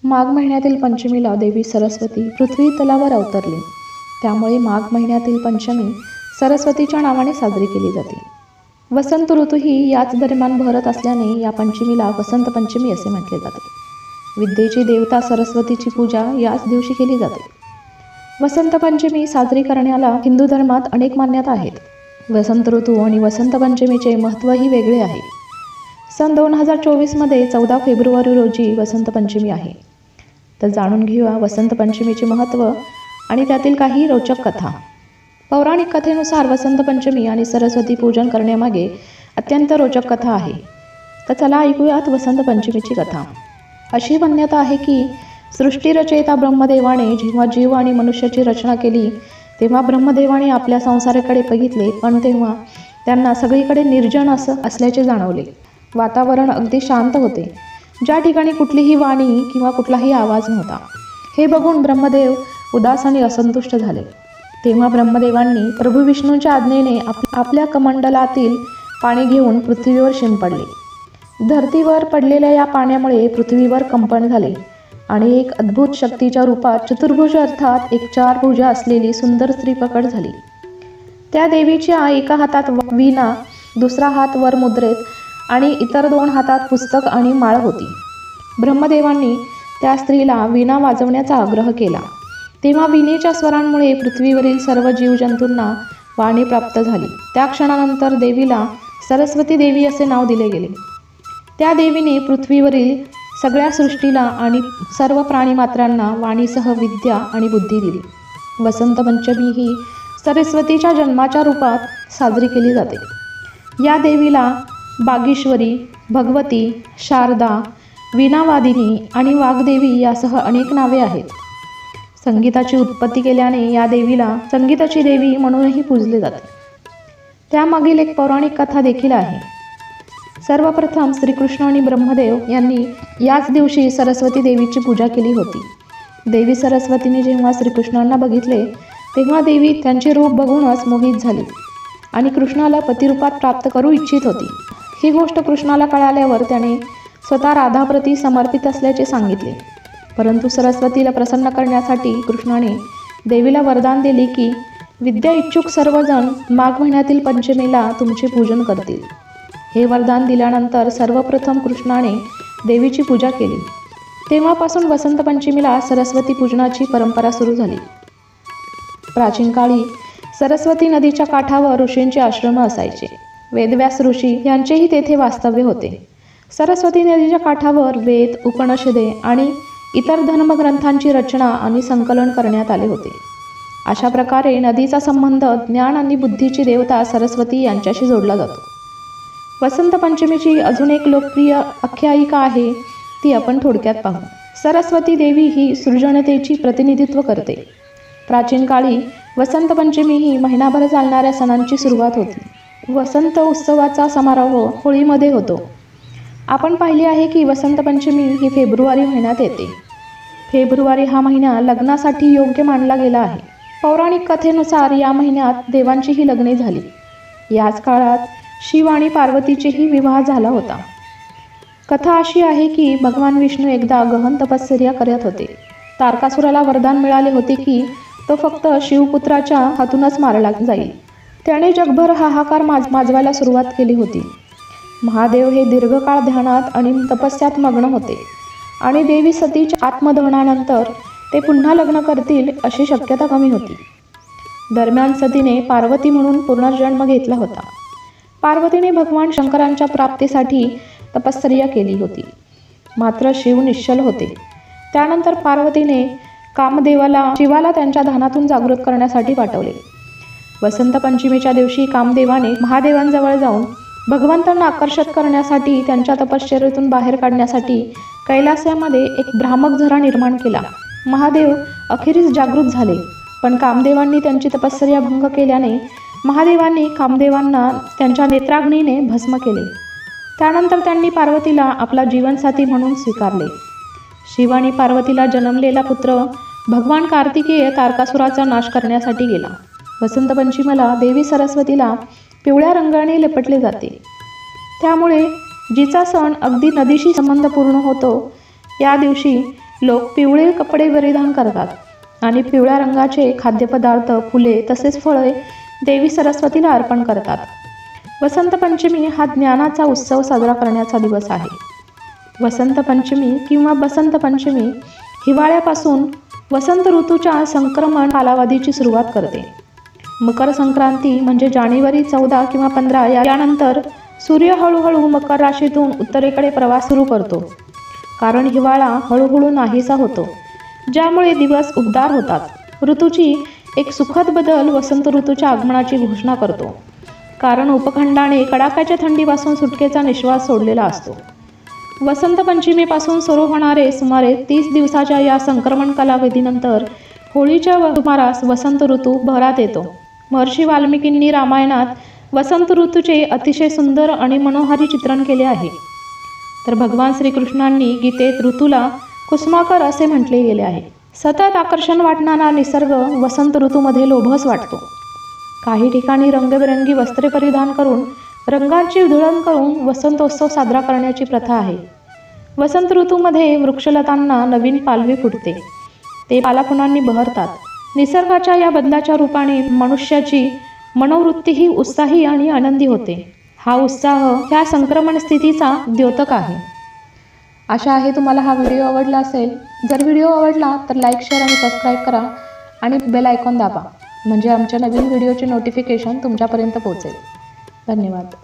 माघ महिन्यातील पंचमीला देवी सरस्वती पृथ्वी तलावर अवतरली. त्यामुळे माघ महिन्यातील पंचमी सरस्वतीच्या नावाने साजरी केली जाते. वसंत ऋतूही याच दरम्यान भरत असल्याने या पंचमीला वसंत पंचमी असे म्हटले जाते. विद्येची देवता सरस्वतीची पूजा याच दिवशी केली जाते. वसंत पंचमी साजरी करण्याला हिंदू धर्मात अनेक मान्यता आहेत. वसंत ऋतू आणि वसंत पंचमीचे महत्त्वही वेगळे आहे. सन 2024मध्ये 14 फेब्रुवारी रोजी वसंत पंचमी आहे. तर जाणून घेऊया वसंत पंचमीचे महत्त्व आणि त्यातील काही रोचक कथा. पौराणिक कथेनुसार वसंत पंचमी आणि सरस्वती पूजन करण्यामागे अत्यंत रोचक कथा आहे. तर चला ऐकूयात वसंत पंचमीची कथा. अशी मान्यता आहे की सृष्टीरचयिता ब्रह्मदेवाने जेव्हा जीव आणि मनुष्याची रचना केली तेव्हा ब्रह्मदेवाने आपल्या संसाराकडे बघितले, पण तेव्हा त्यांना सगळीकडे निर्जन असल्याचे जाणवले. वातावरण अगदी शांत होते, ज्या ठिकाणी कुठलीही वाणी किंवा कुठलाही आवाज नव्हता. हे बघून ब्रह्मदेव उदास आणि असंतुष्ट झाले. तेव्हा ब्रह्मदेवांनी प्रभू विष्णूंच्या आज्ञेने आपल्या कमंडलातील पाणी घेऊन पृथ्वीवर शिंपडले. धरतीवर पडलेल्या या पाण्यामुळे पृथ्वीवर कंपन झाले आणि एक अद्भुत शक्तीच्या रूपात चतुर्भुज अर्थात एक 4 भुजा असलेली सुंदर स्त्री प्रकट झाली. त्या देवीच्या एका हातात वीणा, दुसरा हात वर मुद्रेत आणि इतर 2 हातात पुस्तक आणि माळ होती. ब्रह्मदेवांनी त्या स्त्रीला वीणा वाजवण्याचा आग्रह केला. तेव्हा वीणेच्या स्वरांमुळे पृथ्वीवरील सर्व जीवजंतूंना वाणी प्राप्त झाली. त्या क्षणानंतर देवीला सरस्वती देवी असे नाव दिले गेले. त्या देवीने पृथ्वीवरील सगळ्या सृष्टीला आणि सर्व प्राणीमात्रांना वाणीसह विद्या आणि बुद्धी दिली. वसंत पंचमी ही सरस्वतीच्या जन्माच्या रूपात साजरी केली जाते. या देवीला बागीश्वरी, भगवती, शारदा, वीणावादिनी आणि वाग्देवी यासह अनेक नावे आहेत. संगीताची उत्पत्ती केल्याने या देवीला संगीताची देवी म्हणूनही पूजले जाते. त्यामागील एक पौराणिक कथा देखील आहे. सर्वप्रथम श्रीकृष्ण आणि ब्रह्मदेव यांनी याच दिवशी सरस्वती देवीची पूजा केली होती. देवी सरस्वतीने जेव्हा श्रीकृष्णांना बघितले तेव्हा देवी त्यांचे रूप बघूनच मोहित झाली आणि कृष्णाला पतिरूपात प्राप्त करू इच्छित होती. ही गोष्ट कृष्णाला कळाल्यावर त्याने स्वतः राधाप्रती समर्पित असल्याचे सांगितले. परंतु सरस्वतीला प्रसन्न करण्यासाठी कृष्णाने देवीला वरदान दिले की विद्या इच्छुक सर्वजण माघ महिन्यातील पंचमीला तुमचे पूजन करतील. हे वरदान दिल्यानंतर सर्वप्रथम कृष्णाने देवीची पूजा केली. तेव्हापासून वसंत पंचमीला सरस्वती पूजनाची परंपरा सुरू झाली. प्राचीन काळी सरस्वती नदीच्या काठावर ऋषींचे आश्रम असायचे. वेदव्यास ऋषी यांचेही तेथे वास्तव्य होते. सरस्वती नदीच्या काठावर वेद, उपनिषदे आणि इतर धर्मग्रंथांची रचना आणि संकलन करण्यात आले होते. अशा प्रकारे नदीचा संबंध ज्ञान आणि बुद्धीची देवता सरस्वती यांच्याशी जोडला जातो. वसंत पंचमीची अजून एक लोकप्रिय आख्यायिका आहे, ती आपण थोडक्यात पाहू. सरस्वती देवी ही सृजनतेची प्रतिनिधित्व करते. प्राचीन काळी वसंत पंचमी ही महिनाभर चालणाऱ्या सणांची सुरुवात होती. वसंत उत्सवाचा समारोह होळीमध्ये होतो. आपण पाहिले आहे की वसंत पंचमी ही फेब्रुवारी महिन्यात येते. फेब्रुवारी हा महिना लग्नासाठी योग्य मानला गेला आहे. पौराणिक कथेनुसार या महिन्यात देवांचीही लग्ने झाली. याच काळात शिव आणि पार्वतीचेही विवाह झाला होता. कथा अशी आहे की भगवान विष्णू एकदा गहन तपश्चर्या करत होते. तारकासुराला वरदान मिळाले होते की तो फक्त शिवपुत्राच्या हातूनच मारला जाईल. त्याने जगभर हाहाकार माजवायला सुरुवात केली होती. महादेव हे दीर्घकाळ ध्यानात आणि तपस्यात मग्न होते आणि देवी सतीच्या आत्मदहनानंतर ते पुन्हा लग्न करतील अशी शक्यता कमी होती. दरम्यान सतीने पार्वती म्हणून पुनर्जन्म घेतला होता. पार्वतीने भगवान शंकरांच्या प्राप्तीसाठी तपश्चर्या केली होती, मात्र शिव निश्चल होते. त्यानंतर पार्वतीने कामदेवाला शिवाला त्यांच्या ध्यानातून जागृत करण्यासाठी पाठवले. वसंत पंचमीच्या दिवशी कामदेवाने महादेवांजवळ जाऊन भगवंतांना आकर्षित करण्यासाठी त्यांच्या तपश्चर्येतून बाहेर काढण्यासाठी कैलासामध्ये एक भ्रामक झरा निर्माण केला. महादेव अखेरीस जागृत झाले, पण कामदेवांनी त्यांची तपश्चर्या भंग केल्याने महादेवांनी कामदेवांना त्यांच्या नेत्राग्नीने भस्म केले. त्यानंतर त्यांनी पार्वतीला आपला जीवनसाथी म्हणून स्वीकारले. शिव आणि पार्वतीला जन्मलेला पुत्र भगवान कार्तिकेय तारकासुराचा नाश करण्यासाठी गेला. वसंत पंचमीला देवी सरस्वतीला पिवळ्या रंगाने लपटले जाते. त्यामुळे जिचा सण अगदी नदीशी संबंधपूर्ण होतो, या दिवशी लोक पिवळे कपडे परिधान करतात आणि पिवळ्या रंगाचे खाद्यपदार्थ, फुले तसेच फळे देवी सरस्वतीला अर्पण करतात. वसंत पंचमी हा ज्ञानाचा उत्सव साजरा करण्याचा दिवस आहे. वसंत पंचमी किंवा बसंत पंचमी हिवाळ्यापासून वसंत ऋतूच्या संक्रमण कालावधीची सुरुवात करते. मकर संक्रांती म्हणजे जानेवारी 14 किंवा 15 यानंतर सूर्य हळूहळू मकर राशीतून उत्तरेकडे प्रवास सुरू करतो. कारण हिवाळा हळूहळू नाहीसा होतो, ज्यामुळे दिवस उबदार होतात. ऋतूची एक सुखद बदल वसंत ऋतूच्या आगमनाची घोषणा करतो. कारण उपखंडाने कडाक्याच्या थंडीपासून सुटकेचा निश्वास सोडलेला असतो. वसंत पंचमीपासून सुरू होणारे सुमारे 30 दिवसाच्या या संक्रमण कालावधीनंतर होळीच्या सुमारास वसंत ऋतू बहरात येतो. महर्षी वाल्मिकींनी रामायणात वसंत ऋतूचे अतिशय सुंदर आणि मनोहारी चित्रण केले आहे. तर भगवान श्रीकृष्णांनी गीतेत ऋतूला कुसुमाकर असे म्हटले गेले आहे. सतत आकर्षण वाटणारा निसर्ग वसंत ऋतूमध्ये लोभस वाटतो. काही ठिकाणी रंगबिरंगी वस्त्रे परिधान करून रंगांची उधळण करून वसंतोत्सव साजरा करण्याची प्रथा आहे. वसंत ऋतूमध्ये वृक्षलतांना नवीन पालवी फुटते, ते पालाफुलांनी बहरतात. निसर्गाच्या या बदलाच्या रूपाने मनुष्याची मनोवृत्तीही उत्साही आणि आनंदी होते. हा उत्साह ह्या संक्रमण स्थितीचा द्योतक आहे. आशा आहे तुम्हाला हा व्हिडिओ आवडला असेल. जर व्हिडिओ आवडला तर लाईक, शेअर आणि सबस्क्राईब करा आणि बेल आयकॉन दाबा, म्हणजे आमच्या नवीन व्हिडिओचे नोटिफिकेशन तुमच्यापर्यंत पोहोचेल. धन्यवाद.